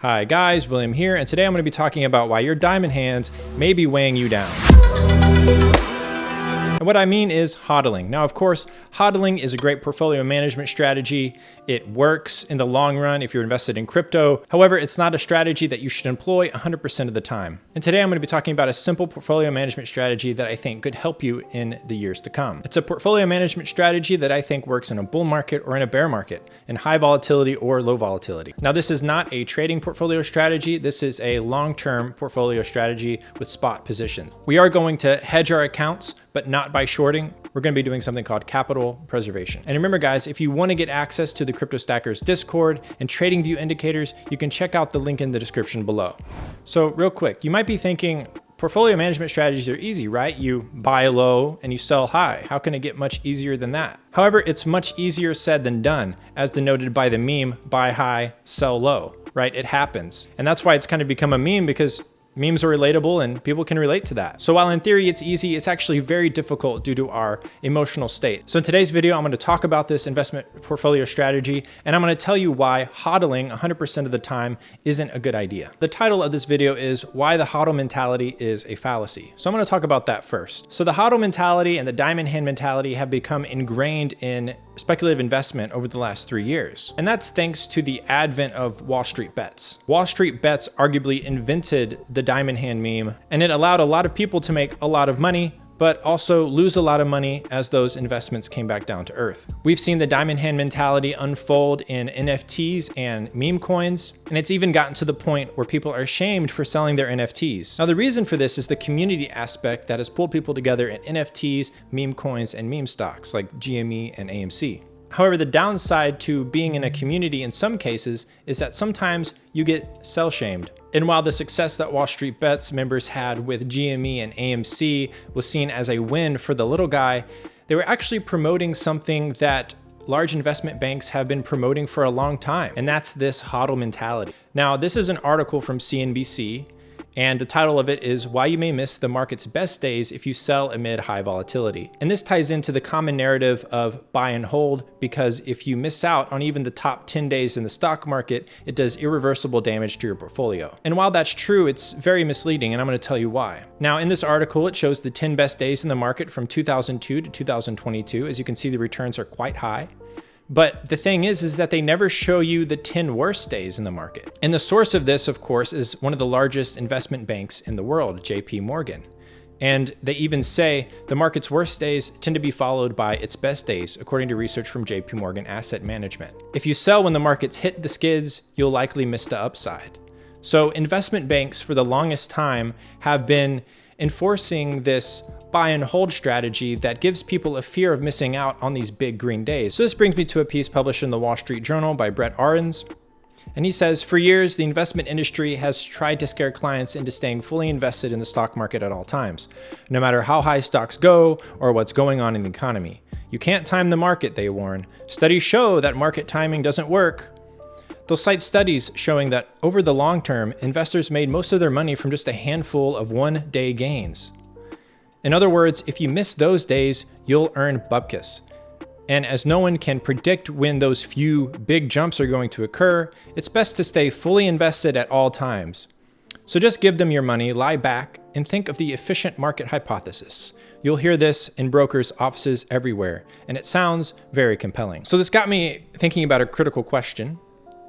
Hi guys, William here, and today I'm going to be talking about why your diamond hands may be weighing you down. And what I mean is HODLing. Now, of course, HODLing is a great portfolio management strategy. It works in the long run if you're invested in crypto. However, it's not a strategy that you should employ 100% of the time. And today I'm going to be talking about a simple portfolio management strategy that I think could help you in the years to come. It's a portfolio management strategy that I think works in a bull market or in a bear market, in high volatility or low volatility. Now, this is not a trading portfolio strategy. This is a long-term portfolio strategy with spot positions. We are going to hedge our accounts, but not by shorting. We're going to be doing something called capital preservation. And remember guys, if you want to get access to the CryptoStackers Discord and trading view indicators, you can check out the link in the description below. So real quick, you might be thinking, portfolio management strategies are easy, right? You buy low and you sell high. How can it get much easier than that? However, it's much easier said than done, as denoted by the meme, buy high, sell low, right? It happens. And that's why it's kind of become a meme, because memes are relatable and people can relate to that. So while in theory it's easy, it's actually very difficult due to our emotional state. So in today's video, I'm going to talk about this investment portfolio strategy, and I'm going to tell you why HODLing 100% of the time isn't a good idea. The title of this video is Why the HODL Mentality is a Fallacy. So I'm going to talk about that first. So the HODL mentality and the diamond hand mentality have become ingrained in speculative investment over the last 3 years. And that's thanks to the advent of Wall Street bets. Wall Street bets arguably invented the diamond hand meme, and it allowed a lot of people to make a lot of money, but also lose a lot of money as those investments came back down to earth. We've seen the diamond hand mentality unfold in NFTs and meme coins, and it's even gotten to the point where people are shamed for selling their NFTs. Now, the reason for this is the community aspect that has pulled people together in NFTs, meme coins, and meme stocks like GME and AMC. However, the downside to being in a community in some cases is that sometimes you get sell shamed. And while the success that Wall Street Bets members had with GME and AMC was seen as a win for the little guy, they were actually promoting something that large investment banks have been promoting for a long time, and that's this HODL mentality. Now, this is an article from CNBC, and the title of it is Why You May Miss the Market's Best Days If You Sell Amid High Volatility. And this ties into the common narrative of buy and hold, because if you miss out on even the top 10 days in the stock market, it does irreversible damage to your portfolio. And while that's true, it's very misleading, and I'm going to tell you why. Now, in this article, it shows the 10 best days in the market from 2002 to 2022. As you can see, the returns are quite high. But the thing is that they never show you the 10 worst days in the market. And the source of this, of course, is one of the largest investment banks in the world, JP Morgan. And they even say the market's worst days tend to be followed by its best days, according to research from JP Morgan Asset Management. If you sell when the markets hit the skids, you'll likely miss the upside. So investment banks for the longest time have been enforcing this buy and hold strategy that gives people a fear of missing out on these big green days. So this brings me to a piece published in the Wall Street Journal by Brett Arons. And he says, for years, the investment industry has tried to scare clients into staying fully invested in the stock market at all times, no matter how high stocks go or what's going on in the economy. You can't time the market, they warn. Studies show that market timing doesn't work. They'll cite studies showing that over the long term, investors made most of their money from just a handful of one-day gains. In other words, if you miss those days, you'll earn bupkis. And as no one can predict when those few big jumps are going to occur, it's best to stay fully invested at all times. So just give them your money, lie back, and think of the efficient market hypothesis. You'll hear this in brokers' offices everywhere, and it sounds very compelling. So this got me thinking about a critical question.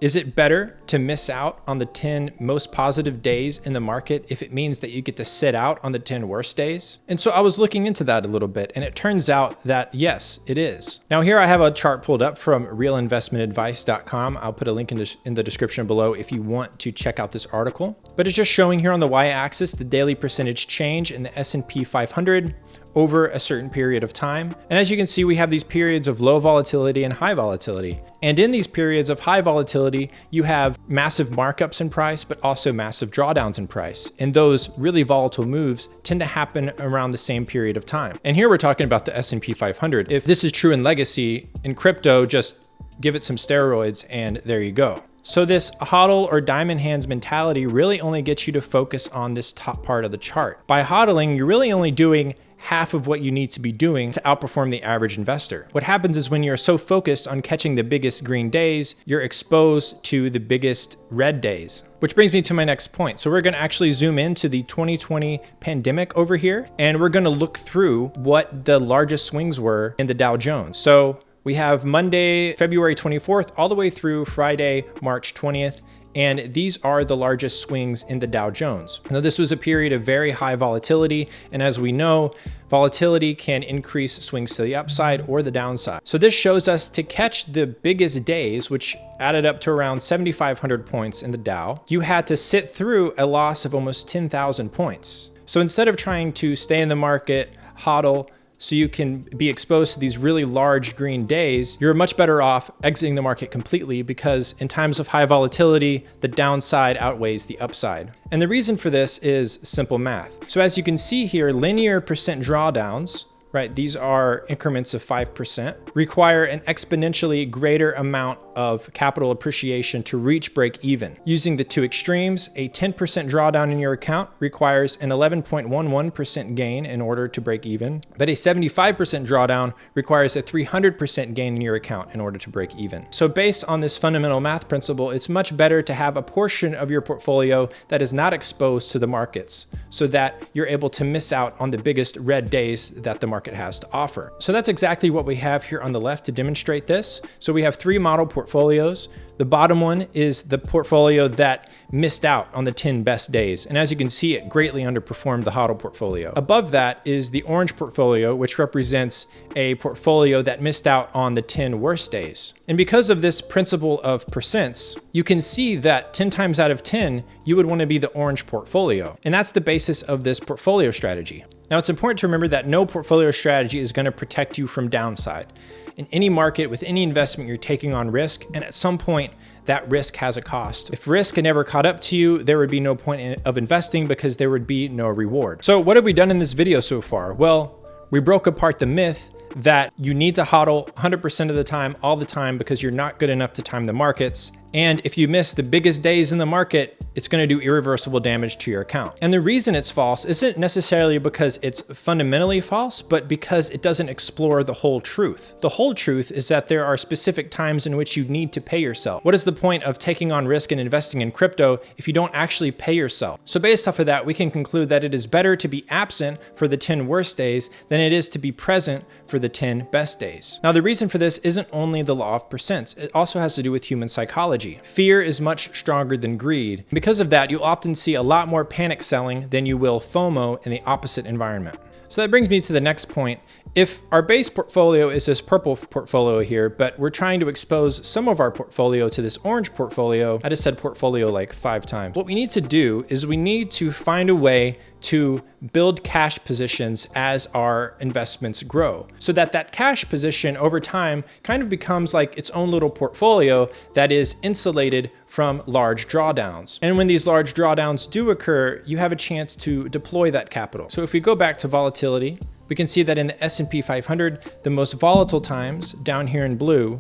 Is it better to miss out on the 10 most positive days in the market if it means that you get to sit out on the 10 worst days? And so I was looking into that a little bit, and it turns out that yes, it is. Now here I have a chart pulled up from realinvestmentadvice.com. I'll put a link in the description below if you want to check out this article. But it's just showing here on the y-axis the daily percentage change in the S&P 500 over a certain period of time. And as you can see, we have these periods of low volatility and high volatility. And in these periods of high volatility, you have massive markups in price, but also massive drawdowns in price. And those really volatile moves tend to happen around the same period of time. And here we're talking about the S&P 500. If this is true in legacy, in crypto, just give it some steroids and there you go. So this HODL or diamond hands mentality really only gets you to focus on this top part of the chart. By HODLing, you're really only doing half of what you need to be doing to outperform the average investor. What happens is when you're so focused on catching the biggest green days, you're exposed to the biggest red days. Which brings me to my next point. So we're going to actually zoom into the 2020 pandemic over here, and we're going to look through what the largest swings were in the Dow Jones. So we have Monday, February 24th, all the way through Friday, March 20th. And these are the largest swings in the Dow Jones. Now, this was a period of very high volatility. And as we know, volatility can increase swings to the upside or the downside. So this shows us to catch the biggest days, which added up to around 7,500 points in the Dow, you had to sit through a loss of almost 10,000 points. So instead of trying to stay in the market, HODL, so you can be exposed to these really large green days, you're much better off exiting the market completely, because in times of high volatility, the downside outweighs the upside. And the reason for this is simple math. So as you can see here, linear percent drawdowns, right? These are increments of 5%, require an exponentially greater amount of capital appreciation to reach break even. Using the two extremes, a 10% drawdown in your account requires an 11.11% gain in order to break even, but a 75% drawdown requires a 300% gain in your account in order to break even. So based on this fundamental math principle, it's much better to have a portion of your portfolio that is not exposed to the markets, so that you're able to miss out on the biggest red days that the market has to offer. So that's exactly what we have here on the left to demonstrate this. So we have three model portfolios. The bottom one is the portfolio that missed out on the 10 best days. And as you can see, it greatly underperformed the HODL portfolio. Above that is the orange portfolio, which represents a portfolio that missed out on the 10 worst days. And because of this principle of percents, you can see that 10 times out of 10, you would want to be the orange portfolio. And that's the basis of this portfolio strategy. Now, it's important to remember that no portfolio strategy is going to protect you from downside. In any market, with any investment, you're taking on risk, and at some point, that risk has a cost. If risk had never caught up to you, there would be no point of investing, because there would be no reward. So what have we done in this video so far? Well, we broke apart the myth that you need to HODL 100% of the time, all the time, because you're not good enough to time the markets. And if you miss the biggest days in the market, it's going to do irreversible damage to your account. And the reason it's false isn't necessarily because it's fundamentally false, but because it doesn't explore the whole truth. The whole truth is that there are specific times in which you need to pay yourself. What is the point of taking on risk and investing in crypto if you don't actually pay yourself? So based off of that, we can conclude that it is better to be absent for the 10 worst days than it is to be present for the 10 best days. Now, the reason for this isn't only the law of percents. It also has to do with human psychology. Fear is much stronger than greed. Because of that, you'll often see a lot more panic selling than you will FOMO in the opposite environment. So that brings me to the next point. If our base portfolio is this purple portfolio here, but we're trying to expose some of our portfolio to this orange portfolio, I just said portfolio like 5 times. What we need to do is we need to find a way to build cash positions as our investments grow, so that that cash position over time kind of becomes like its own little portfolio that is insulated from large drawdowns. And when these large drawdowns do occur, you have a chance to deploy that capital. So if we go back to volatility, we can see that in the S&P 500, the most volatile times down here in blue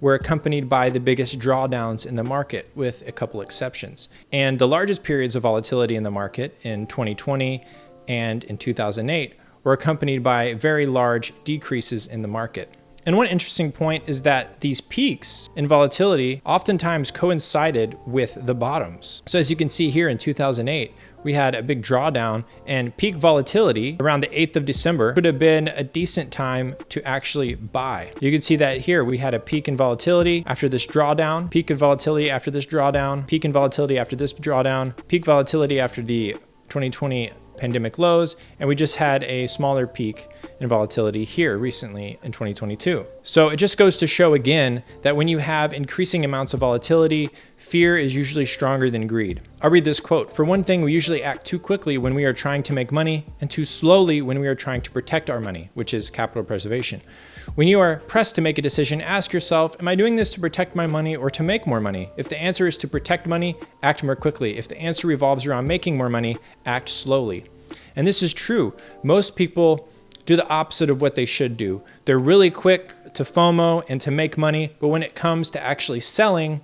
were accompanied by the biggest drawdowns in the market, with a couple exceptions. And the largest periods of volatility in the market in 2020 and in 2008 were accompanied by very large decreases in the market. And one interesting point is that these peaks in volatility oftentimes coincided with the bottoms. So as you can see here in 2008, we had a big drawdown, and peak volatility around the 8th of December would have been a decent time to actually buy. You can see that here we had a peak in volatility after this drawdown, peak in volatility after this drawdown, peak in volatility after this drawdown, peak volatility after the 2020 pandemic lows, and we just had a smaller peak in volatility here recently in 2022. So it just goes to show again that when you have increasing amounts of volatility, fear is usually stronger than greed. I'll read this quote. "For one thing, we usually act too quickly when we are trying to make money, and too slowly when we are trying to protect our money," which is capital preservation. When you are pressed to make a decision, ask yourself, am I doing this to protect my money or to make more money? If the answer is to protect money, act more quickly. If the answer revolves around making more money, act slowly. And this is true. Most people do the opposite of what they should do. They're really quick to FOMO and to make money, but when it comes to actually selling,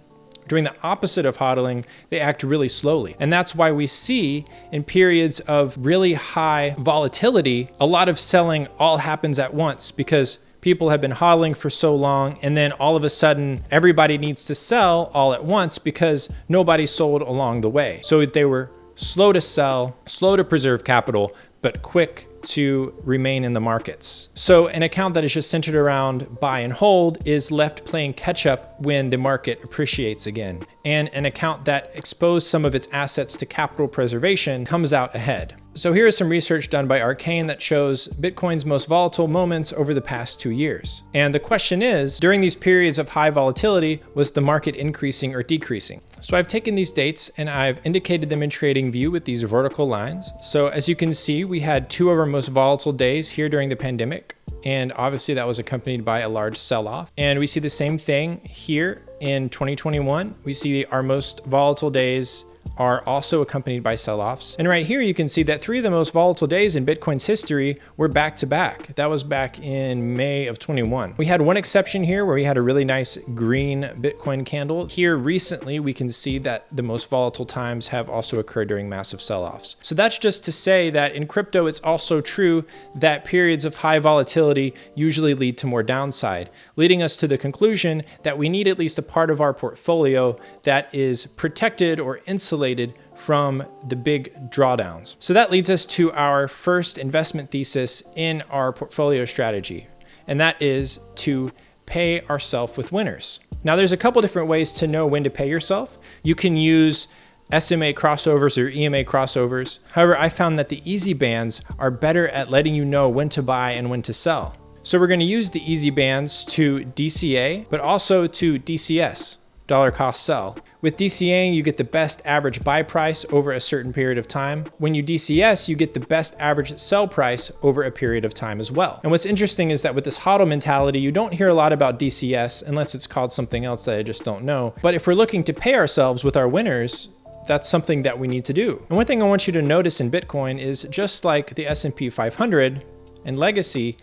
Doing the opposite of HODLing, they act really slowly. And that's why we see in periods of really high volatility, a lot of selling all happens at once because people have been HODLing for so long, and then all of a sudden everybody needs to sell all at once because nobody sold along the way. So they were slow to sell, slow to preserve capital, but quick to remain in the markets. So an account that is just centered around buy and hold is left playing catch up when the market appreciates again. And an account that exposed some of its assets to capital preservation comes out ahead. So here is some research done by Arcane that shows Bitcoin's most volatile moments over the past 2 years. And the question is, during these periods of high volatility, was the market increasing or decreasing? So I've taken these dates and I've indicated them in TradingView with these vertical lines. So as you can see, we had 2 of our most volatile days here during the pandemic. And obviously that was accompanied by a large sell-off. And we see the same thing here in 2021. We see our most volatile days are also accompanied by sell-offs. And right here, you can see that 3 of the most volatile days in Bitcoin's history were back to back. That was back in May of 21. We had one exception here where we had a really nice green Bitcoin candle. Here recently, we can see that the most volatile times have also occurred during massive sell-offs. So that's just to say that in crypto, it's also true that periods of high volatility usually lead to more downside, leading us to the conclusion that we need at least a part of our portfolio that is protected or insulated from the big drawdowns. So that leads us to our first investment thesis in our portfolio strategy, and that is to pay ourselves with winners. Now there's a couple different ways to know when to pay yourself. You can use SMA crossovers or EMA crossovers. However, I found that the easy bands are better at letting you know when to buy and when to sell. So we're going to use the easy bands to DCA, but also to DCS. Dollar cost sell. With DCAing, you get the best average buy price over a certain period of time. When you DCS, you get the best average sell price over a period of time as well. And what's interesting is that with this HODL mentality, you don't hear a lot about DCS unless it's called something else that I just don't know. But if we're looking to pay ourselves with our winners, that's something that we need to do. And one thing I want you to notice in Bitcoin is just like the S&P 500 and Legacy,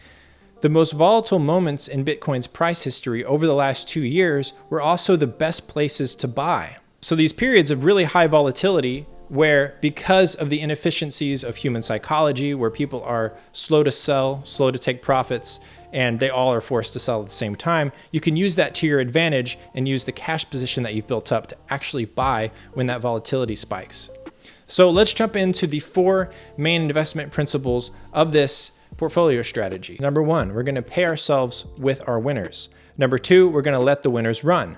the most volatile moments in Bitcoin's price history over the last 2 years were also the best places to buy. So these periods of really high volatility where, because of the inefficiencies of human psychology, where people are slow to sell, slow to take profits, and they all are forced to sell at the same time, you can use that to your advantage and use the cash position that you've built up to actually buy when that volatility spikes. So let's jump into the 4 main investment principles of this portfolio strategy. Number 1, we're going to pay ourselves with our winners. Number 2, we're going to let the winners run.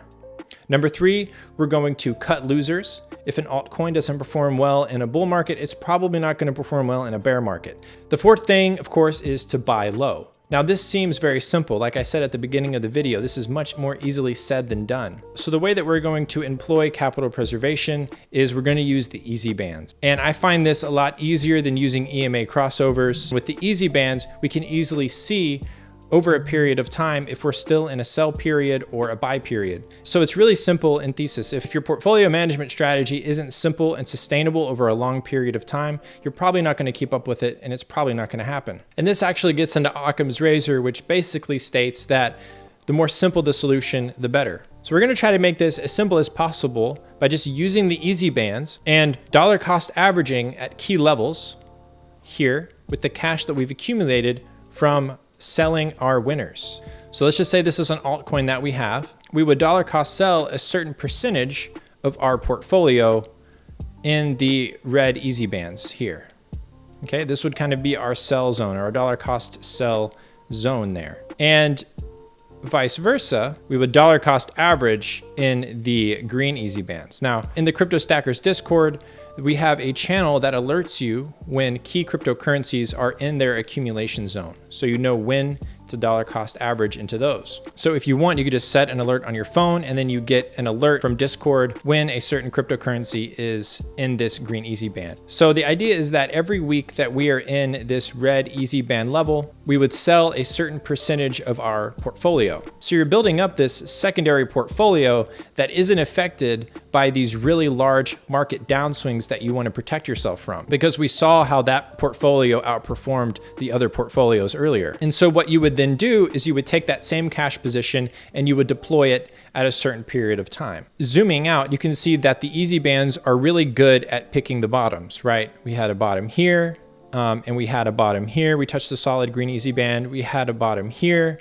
Number 3, we're going to cut losers. If an altcoin doesn't perform well in a bull market, it's probably not going to perform well in a bear market. The 4th thing, of course, is to buy low. Now this seems very simple. Like I said at the beginning of the video, this is much more easily said than done. So the way that we're going to employ capital preservation is we're going to use the easy bands. And I find this a lot easier than using EMA crossovers. With the easy bands, we can easily see over a period of time if we're still in a sell period or a buy period. So it's really simple in thesis. If your portfolio management strategy isn't simple and sustainable over a long period of time, you're probably not going to keep up with it, and it's probably not going to happen. And this actually gets into Occam's razor, which basically states that the more simple the solution, the better. So we're going to try to make this as simple as possible by just using the easy bands and dollar cost averaging at key levels here with the cash that we've accumulated from selling our winners. So let's just say this is an altcoin that we have. We would dollar cost sell a certain percentage of our portfolio in the red easy bands here. Okay, this would kind of be our sell zone or our dollar cost sell zone there. And vice versa, we would dollar cost average in the green easy bands. Now, in the CryptoStackers Discord, we have a channel that alerts you when key cryptocurrencies are in their accumulation zone. So you know when to dollar cost average into those. So if you want, you could just set an alert on your phone and then you get an alert from Discord when a certain cryptocurrency is in this green easy band. So the idea is that every week that we are in this red easy band level, we would sell a certain percentage of our portfolio. So you're building up this secondary portfolio that isn't affected by these really large market downswings that you want to protect yourself from, because we saw how that portfolio outperformed the other portfolios earlier. And so what you would would then do is you would take that same cash position and you would deploy it at a certain period of time. Zooming out, you can see that the easy bands are really good at picking the bottoms, right? We had a bottom here, and we had a bottom here. We touched the solid green easy band. We had a bottom here,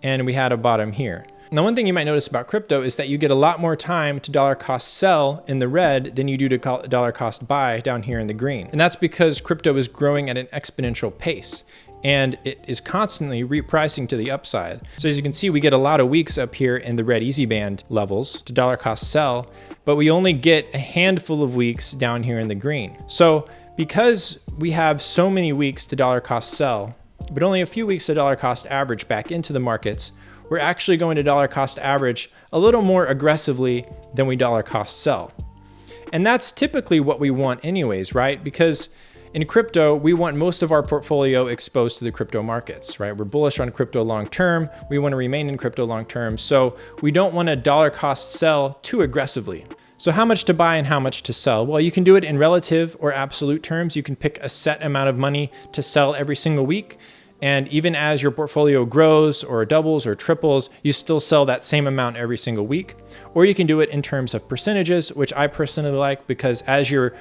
and we had a bottom here. Now, one thing you might notice about crypto is that you get a lot more time to dollar cost sell in the red than you do to dollar cost buy down here in the green. And that's because crypto is growing at an exponential pace, and it is constantly repricing to the upside. So as you can see, we get a lot of weeks up here in the red easy band levels to dollar cost sell, but we only get a handful of weeks down here in the green. So because we have so many weeks to dollar cost sell, but only a few weeks to dollar cost average back into the markets, we're actually going to dollar cost average a little more aggressively than we dollar cost sell. And that's typically what we want anyways, right? Because in crypto, we want most of our portfolio exposed to the crypto markets, right? We're bullish on crypto long-term. We want to remain in crypto long-term. So we don't want to dollar cost sell too aggressively. So how much to buy and how much to sell? Well, you can do it in relative or absolute terms. You can pick a set amount of money to sell every single week. And even as your portfolio grows or doubles or triples, you still sell that same amount every single week. Or you can do it in terms of percentages, which I personally like, because as your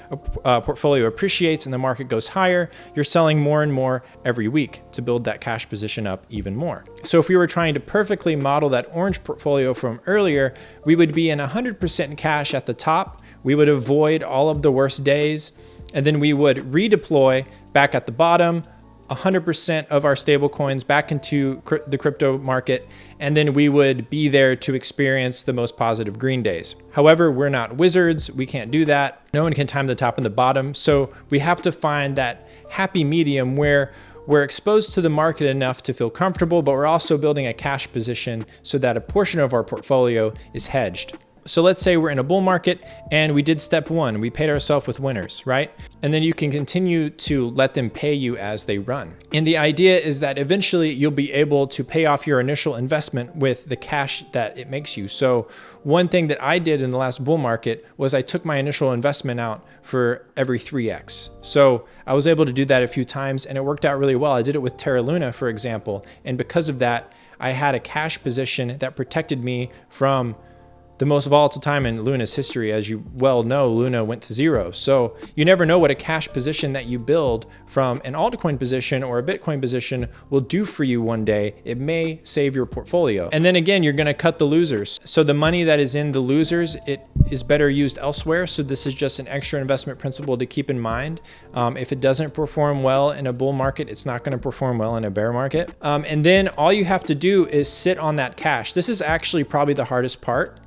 portfolio appreciates and the market goes higher, you're selling more and more every week to build that cash position up even more. So if we were trying to perfectly model that orange portfolio from earlier, we would be in 100% cash at the top. We would avoid all of the worst days, and then we would redeploy back at the bottom, 100% of our stable coins back into the crypto market, and then we would be there to experience the most positive green days. However, we're not wizards. We can't do that. No one can time the top and the bottom. So we have to find that happy medium where we're exposed to the market enough to feel comfortable, but we're also building a cash position so that a portion of our portfolio is hedged. So let's say we're in a bull market and we did step one, we paid ourselves with winners, right? And then you can continue to let them pay you as they run. And the idea is that eventually you'll be able to pay off your initial investment with the cash that it makes you. So one thing that I did in the last bull market was I took my initial investment out for every 3x. So I was able to do that a few times and it worked out really well. I did it with Terra Luna, for example. And because of that, I had a cash position that protected me from the most volatile time in Luna's history. As you well know, Luna went to zero. So you never know what a cash position that you build from an altcoin position or a Bitcoin position will do for you one day. It may save your portfolio. And then again, you're gonna cut the losers. So the money that is in the losers, it is better used elsewhere. So this is just an extra investment principle to keep in mind. If it doesn't perform well in a bull market, it's not gonna perform well in a bear market. And then all you have to do is sit on that cash. This is actually probably the hardest part,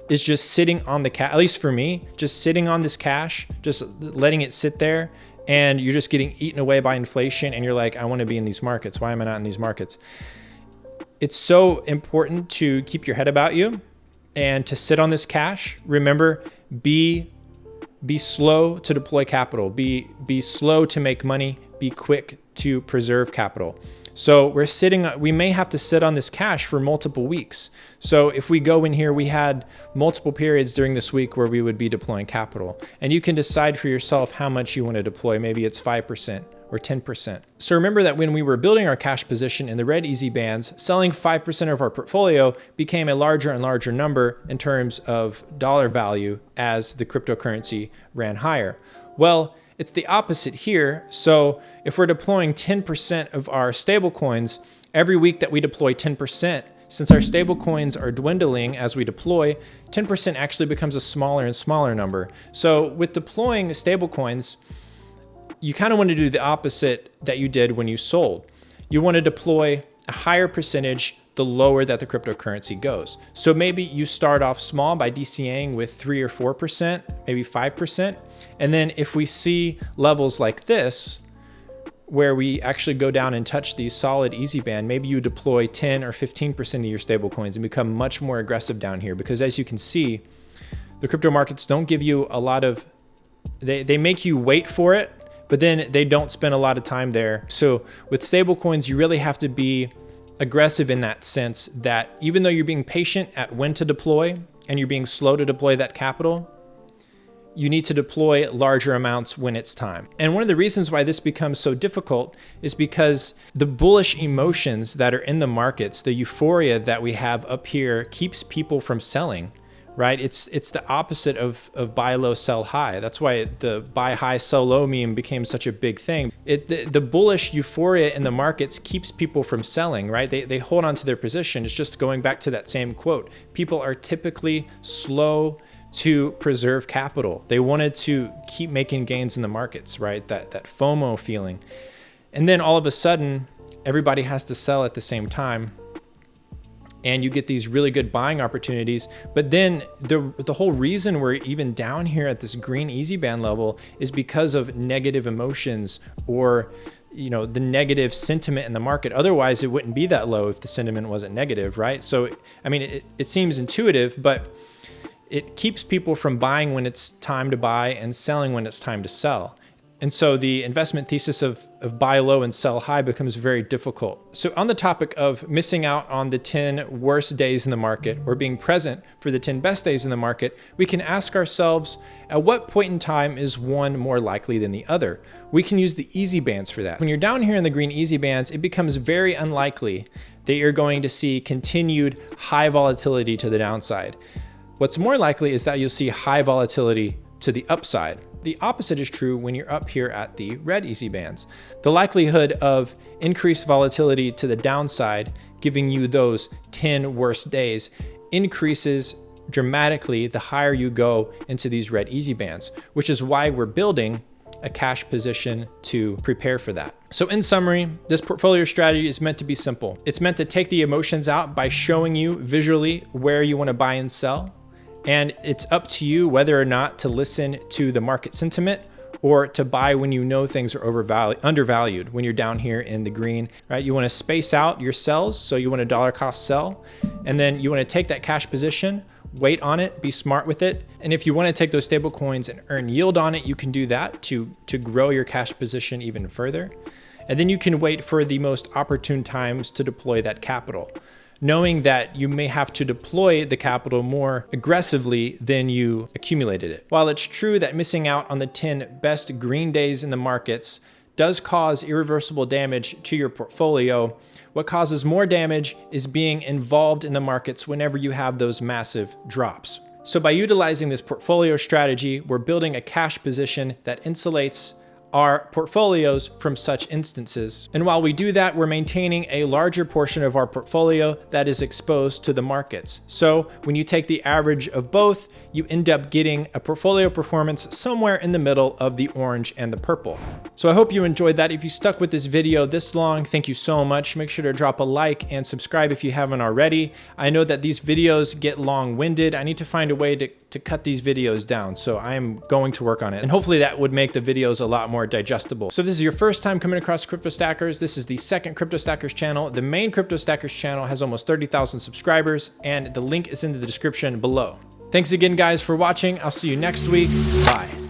is just sitting on the cash, at least for me, just sitting on this cash, just letting it sit there, and you're just getting eaten away by inflation, and you're like, I want to be in these markets. Why am I not in these markets? It's so important to keep your head about you and to sit on this cash. Remember, be slow to deploy capital. Be slow to make money. Be quick to preserve capital. So we may have to sit on this cash for multiple weeks. So if we go in here, we had multiple periods during this week where we would be deploying capital, and you can decide for yourself how much you want to deploy. Maybe it's 5% or 10%. So remember that when we were building our cash position in the red easy bands, selling 5% of our portfolio became a larger and larger number in terms of dollar value as the cryptocurrency ran higher. Well, it's the opposite here. So if we're deploying 10% of our stable coins, every week that we deploy 10%, since our stable coins are dwindling as we deploy, 10% actually becomes a smaller and smaller number. So with deploying stable coins, you kind of want to do the opposite that you did when you sold. You want to deploy a higher percentage the lower that the cryptocurrency goes. So maybe you start off small by DCAing with 3 or 4%, maybe 5%. And then if we see levels like this, where we actually go down and touch these solid easy band, maybe you deploy 10 or 15% of your stable coins and become much more aggressive down here. Because as you can see, the crypto markets don't give you a lot of, they make you wait for it, but then they don't spend a lot of time there. So with stable coins, you really have to be aggressive in that sense that even though you're being patient at when to deploy and you're being slow to deploy that capital, you need to deploy larger amounts when it's time. And one of the reasons why this becomes so difficult is because the bullish emotions that are in the markets, the euphoria that we have up here, keeps people from selling, right? It's the opposite of buy low, sell high. That's why the buy high, sell low meme became such a big thing. The bullish euphoria in the markets keeps people from selling, right? They hold on to their position. It's just going back to that same quote. People are typically slow to preserve capital. They wanted to keep making gains in the markets, right? That FOMO feeling. And then all of a sudden, everybody has to sell at the same time. And you get these really good buying opportunities. But then the whole reason we're even down here at this green easy band level is because of negative emotions or the negative sentiment in the market. Otherwise, it wouldn't be that low if the sentiment wasn't negative, right? So, I mean, it seems intuitive, but it keeps people from buying when it's time to buy and selling when it's time to sell. And so the investment thesis of buy low and sell high becomes very difficult. So on the topic of missing out on the 10 worst days in the market or being present for the 10 best days in the market, we can ask ourselves, at what point in time is one more likely than the other? We can use the easy bands for that. When you're down here in the green easy bands, it becomes very unlikely that you're going to see continued high volatility to the downside. What's more likely is that you'll see high volatility to the upside. The opposite is true when you're up here at the red easy bands. The likelihood of increased volatility to the downside, giving you those 10 worst days, increases dramatically the higher you go into these red easy bands, which is why we're building a cash position to prepare for that. So in summary, this portfolio strategy is meant to be simple. It's meant to take the emotions out by showing you visually where you want to buy and sell. And it's up to you whether or not to listen to the market sentiment or to buy when you know things are undervalued when you're down here in the green, right? You want to space out your sells. So you want a dollar cost sell, and then you want to take that cash position, wait on it, be smart with it. And if you want to take those stable coins and earn yield on it, you can do that to grow your cash position even further. And then you can wait for the most opportune times to deploy that capital, knowing that you may have to deploy the capital more aggressively than you accumulated it. While it's true that missing out on the 10 best green days in the markets does cause irreversible damage to your portfolio, what causes more damage is being involved in the markets whenever you have those massive drops. So by utilizing this portfolio strategy, we're building a cash position that insulates our portfolios from such instances. And while we do that, we're maintaining a larger portion of our portfolio that is exposed to the markets. So when you take the average of both, you end up getting a portfolio performance somewhere in the middle of the orange and the purple. So I hope you enjoyed that. If you stuck with this video this long, thank you so much. Make sure to drop a like and subscribe if you haven't already. I know that these videos get long-winded. I need to find a way to cut these videos down. So I am going to work on it. And hopefully that would make the videos a lot more digestible. So if this is your first time coming across CryptoStackers, this is the second CryptoStackers channel. The main CryptoStackers channel has almost 30,000 subscribers, and the link is in the description below. Thanks again, guys, for watching. I'll see you next week. Bye.